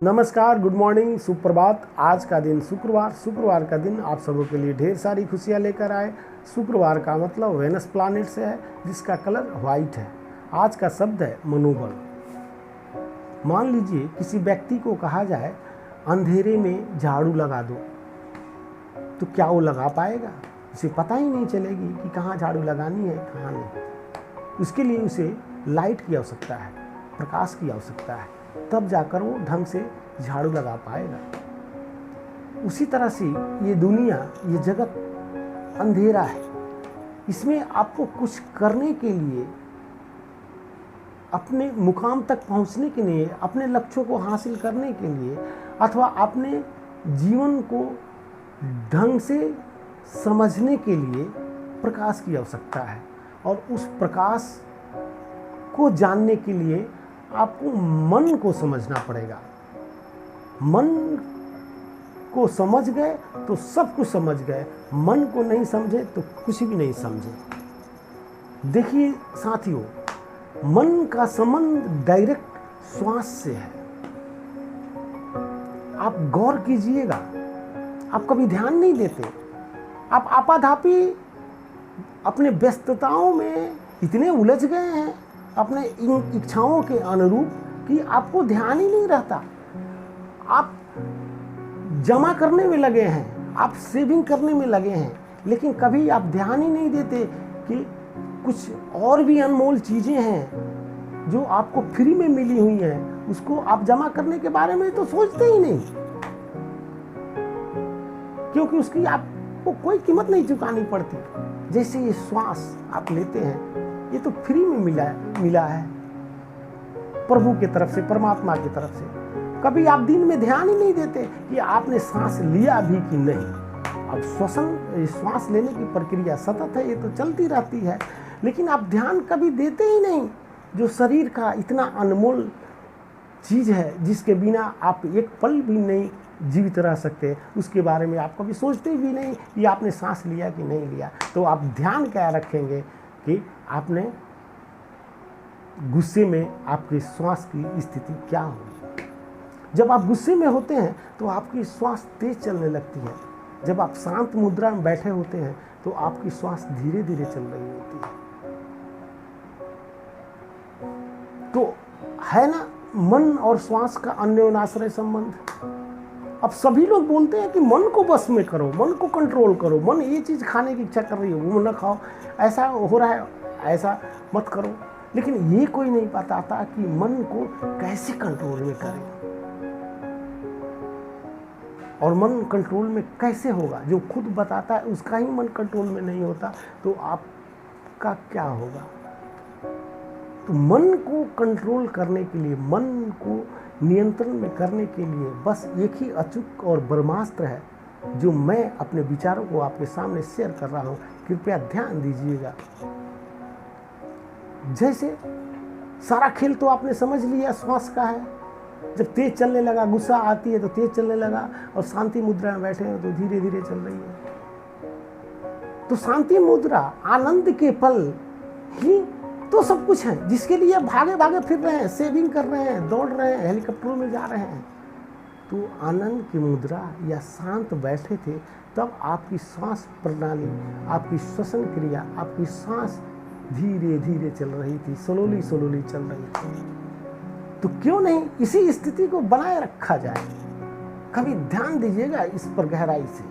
नमस्कार, good morning, सुप्रभात। आज का दिन शुक्रवार का दिन आप सबों के लिए ढेर सारी खुशियां लेकर आए। शुक्रवार का मतलब वेनस प्लैनेट से है, जिसका कलर वाइट है। आज का शब्द है मनोबल। मान लीजिए किसी व्यक्ति को कहा जाए अंधेरे में झाड़ू लगा दो, तो क्या वो लगा पाएगा? उसे पता ही नहीं चलेगी कि कहाँ झाड़ू लगानी है, कहाँ नहीं। उसके लिए उसे लाइट की आवश्यकता है, प्रकाश की आवश्यकता है, तब जाकर वो ढंग से झाड़ू लगा पाएगा। उसी तरह से ये दुनिया, ये जगत अंधेरा है। इसमें आपको कुछ करने के लिए, अपने मुकाम तक पहुंचने के लिए, अपने लक्ष्यों को हासिल करने के लिए, अथवा अपने जीवन को ढंग से समझने के लिए प्रकाश की आवश्यकता है। और उस प्रकाश को जानने के लिए आपको मन को समझना पड़ेगा। मन को समझ गए तो सब कुछ समझ गए, मन को नहीं समझे तो कुछ भी नहीं समझे। देखिए साथियों, मन का संबंध डायरेक्ट श्वास से है। आप गौर कीजिएगा, आप कभी ध्यान नहीं देते। आप आपाधापी अपने व्यस्तताओं में इतने उलझ गए हैं अपने इन इच्छाओं के अनुरूप कि आपको ध्यान ही नहीं रहता। आप जमा करने में लगे हैं, आप सेविंग करने में लगे हैं, लेकिन कभी आप ध्यान ही नहीं देते कि कुछ और भी अनमोल चीज़ें हैं जो आपको फ्री में मिली हुई हैं, उसको आप जमा करने के बारे में तो सोचते ही नहीं, क्योंकि उसकी आपको कोई कीमत नहीं चुकानी पड़ती। जैसे ये श्वास आप लेते हैं, ये तो फ्री में मिला है प्रभु की तरफ से, परमात्मा की तरफ से। कभी आप दिन में ध्यान ही नहीं देते कि आपने सांस लिया भी कि नहीं। अब श्वास लेने की प्रक्रिया सतत है, ये तो चलती रहती है, लेकिन आप ध्यान कभी देते ही नहीं। जो शरीर का इतना अनमोल चीज़ है, जिसके बिना आप एक पल भी नहीं जीवित रह सकते, उसके बारे में आप कभी सोचते भी नहीं कि आपने सांस लिया कि नहीं लिया। तो आप ध्यान क्या रखेंगे कि आपने गुस्से में आपके श्वास की स्थिति क्या होगी। जब आप गुस्से में होते हैं तो आपकी श्वास तेज चलने लगती है। जब आप शांत मुद्रा में बैठे होते हैं तो आपकी श्वास धीरे धीरे चल रही होती है। तो है ना मन और श्वास का अन्योन्याश्रय संबंध। अब सभी लोग बोलते हैं कि मन को बस में करो, मन को कंट्रोल करो, मन ये चीज़ खाने की इच्छा कर रही है वो न खाओ, ऐसा हो रहा है ऐसा मत करो। लेकिन ये कोई नहीं बताता कि मन को कैसे कंट्रोल में करें, और मन कंट्रोल में कैसे होगा। जो खुद बताता है उसका ही मन कंट्रोल में नहीं होता, तो आपका क्या होगा। तो मन को कंट्रोल करने के लिए, मन को नियंत्रण में करने के लिए बस एक ही अचूक और ब्रह्मास्त्र है, जो मैं अपने विचारों को आपके सामने शेयर कर रहा हूँ। कृपया ध्यान दीजिएगा। जैसे सारा खेल तो आपने समझ लिया, श्वास का है। जब तेज चलने लगा, गुस्सा आती है तो तेज चलने लगा, और शांति मुद्रा में बैठे हैं तो धीरे धीरे चल रही है। तो शांति मुद्रा, आनंद के पल ही तो सब कुछ है, जिसके लिए भागे भागे फिर रहे हैं, सेविंग कर रहे हैं, दौड़ रहे हैं, हेलीकॉप्टरों में जा रहे हैं। तो आनंद की मुद्रा या शांत बैठे थे, तब आपकी श्वास प्रणाली, आपकी श्वसन क्रिया, आपकी सांस धीरे धीरे चल रही थी, स्लोली चल रही थी। तो क्यों नहीं इसी स्थिति को बनाए रखा जाए। कभी ध्यान दीजिएगा इस पर गहराई से।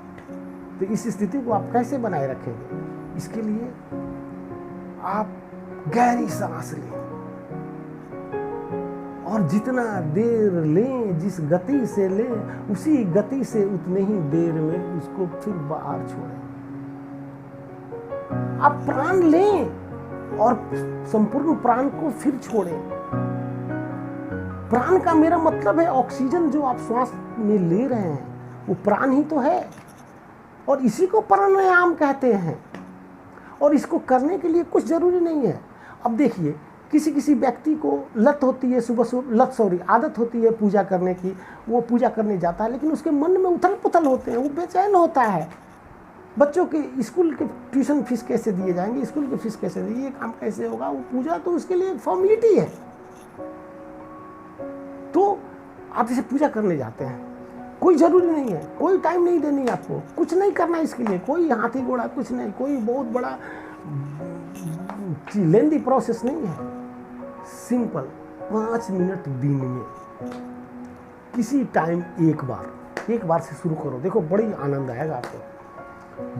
तो इस स्थिति को आप कैसे बनाए रखेंगे? इसके लिए आप गहरी सांस लें, और जितना देर लें, जिस गति से लें, उसी गति से उतने ही देर में उसको फिर बाहर छोड़ें। आप प्राण लें और संपूर्ण प्राण को फिर छोड़ें। प्राण का मेरा मतलब है ऑक्सीजन जो आप श्वास में ले रहे हैं, वो प्राण ही तो है, और इसी को प्राणायाम कहते हैं। और इसको करने के लिए कुछ जरूरी नहीं है। अब देखिए, किसी व्यक्ति को लत होती है, आदत होती है पूजा करने की, वो पूजा करने जाता है, लेकिन उसके मन में उथल पुथल होते हैं, वो बेचैन होता है। बच्चों के स्कूल के ट्यूशन फीस कैसे दिए जाएंगे, स्कूल की फीस कैसे दिए, ये काम कैसे होगा, वो पूजा तो उसके लिए फॉर्मेलिटी है। तो आप जैसे पूजा करने जाते हैं, कोई ज़रूरी नहीं है, कोई टाइम नहीं देनी आपको, कुछ नहीं करना इसके लिए, कोई हाथी घोड़ा कुछ नहीं, कोई बहुत बड़ा लेंदी प्रोसेस नहीं है। सिंपल 5 मिनट दिन में किसी टाइम एक बार से शुरू करो, देखो बड़ी आनंद आएगा आपको।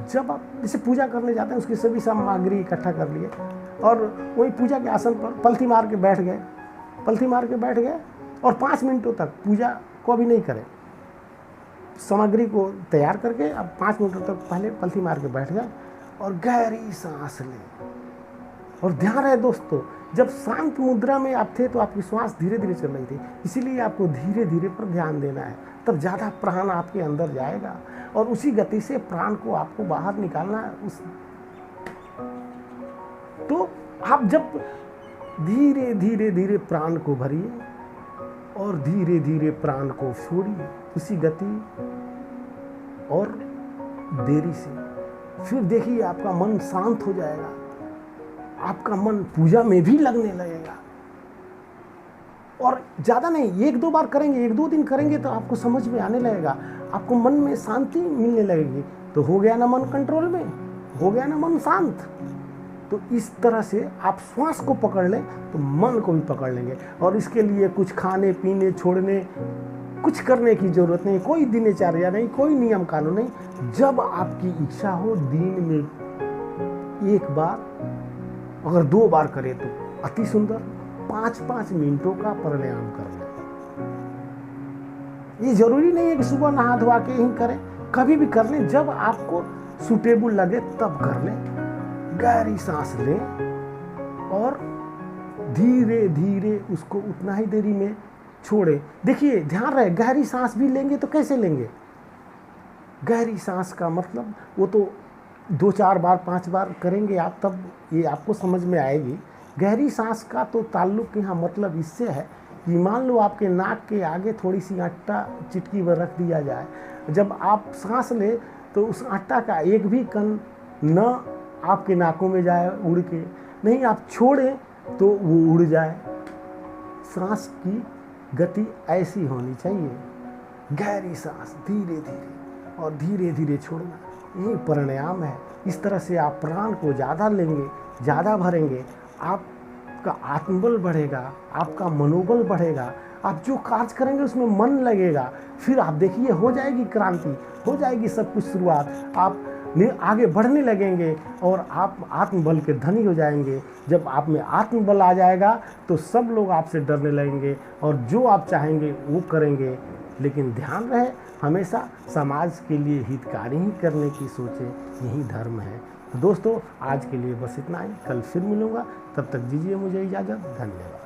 जब आप जैसे पूजा करने जाते हैं, उसकी सभी सामग्री इकट्ठा कर लिए और वही पूजा के आसन पर पलथी मार के बैठ गए और 5 मिनटों तक पूजा को अभी नहीं करें, सामग्री को तैयार करके अब 5 मिनटों तक पहले पलथी मार के बैठ जाए और गहरी सांस लें। और ध्यान रहे दोस्तों, जब शांत मुद्रा में आप थे तो आपकी श्वास धीरे धीरे चल रही थी, इसीलिए आपको धीरे धीरे पर ध्यान देना है, तब ज़्यादा प्राण आपके अंदर जाएगा और उसी गति से प्राण को आपको बाहर निकालना है। तो आप जब धीरे धीरे धीरे प्राण को भरिए और धीरे धीरे प्राण को छोड़िए, उसी गति और देरी से, फिर देखिए आपका मन शांत हो जाएगा, आपका मन पूजा में भी लगने लगेगा। और ज़्यादा नहीं, 1-2 बार करेंगे, 1-2 दिन करेंगे तो आपको समझ में आने लगेगा, आपको मन में शांति मिलने लगेगी। तो हो गया ना मन कंट्रोल में, हो गया ना मन शांत। तो इस तरह से आप श्वास को पकड़ लें तो मन को भी पकड़ लेंगे। और इसके लिए कुछ खाने पीने छोड़ने कुछ करने की ज़रूरत नहीं, कोई दिनचर्या नहीं, कोई नियम कानून नहीं। जब आपकी इच्छा हो दिन में 1 बार, अगर 2 बार करें तो अति सुंदर, 5-5 मिनटों का प्राणायाम कर लें। ये जरूरी नहीं है कि सुबह नहा धोवा के ही करें, कभी भी कर लें, जब आपको सूटेबल लगे तब कर लें। गहरी सांस लें और धीरे धीरे उसको उतना ही देरी में छोड़ें। देखिए ध्यान रहे, गहरी सांस भी लेंगे तो कैसे लेंगे? गहरी सांस का मतलब वो तो 2-4 बार 5 बार करेंगे आप, तब ये आपको समझ में आएगी। गहरी सांस का तो ताल्लुक यहाँ मतलब इससे है कि मान लो आपके नाक के आगे थोड़ी सी आटा चिटकी पर रख दिया जाए, जब आप सांस लें तो उस आटा का एक भी कण न आपके नाकों में जाए उड़ के, नहीं आप छोड़ें तो वो उड़ जाए। सांस की गति ऐसी होनी चाहिए, गहरी सांस धीरे धीरे और धीरे धीरे छोड़ना, यही प्राणायाम है। इस तरह से आप प्राण को ज़्यादा लेंगे, ज़्यादा भरेंगे, आपका आत्मबल बढ़ेगा, आपका मनोबल बढ़ेगा, आप जो कार्य करेंगे उसमें मन लगेगा। फिर आप देखिए हो जाएगी क्रांति, हो जाएगी सब कुछ शुरुआत, आप आगे बढ़ने लगेंगे और आप आत्मबल के धनी हो जाएंगे। जब आप में आत्मबल आ जाएगा तो सब लोग आपसे डरने लगेंगे और जो आप चाहेंगे वो करेंगे। लेकिन ध्यान रहे, हमेशा समाज के लिए हितकारी ही करने की सोचें, यही धर्म है। तो दोस्तों आज के लिए बस इतना ही, कल फिर मिलूँगा, तब तक दीजिए मुझे इजाज़त। धन्यवाद।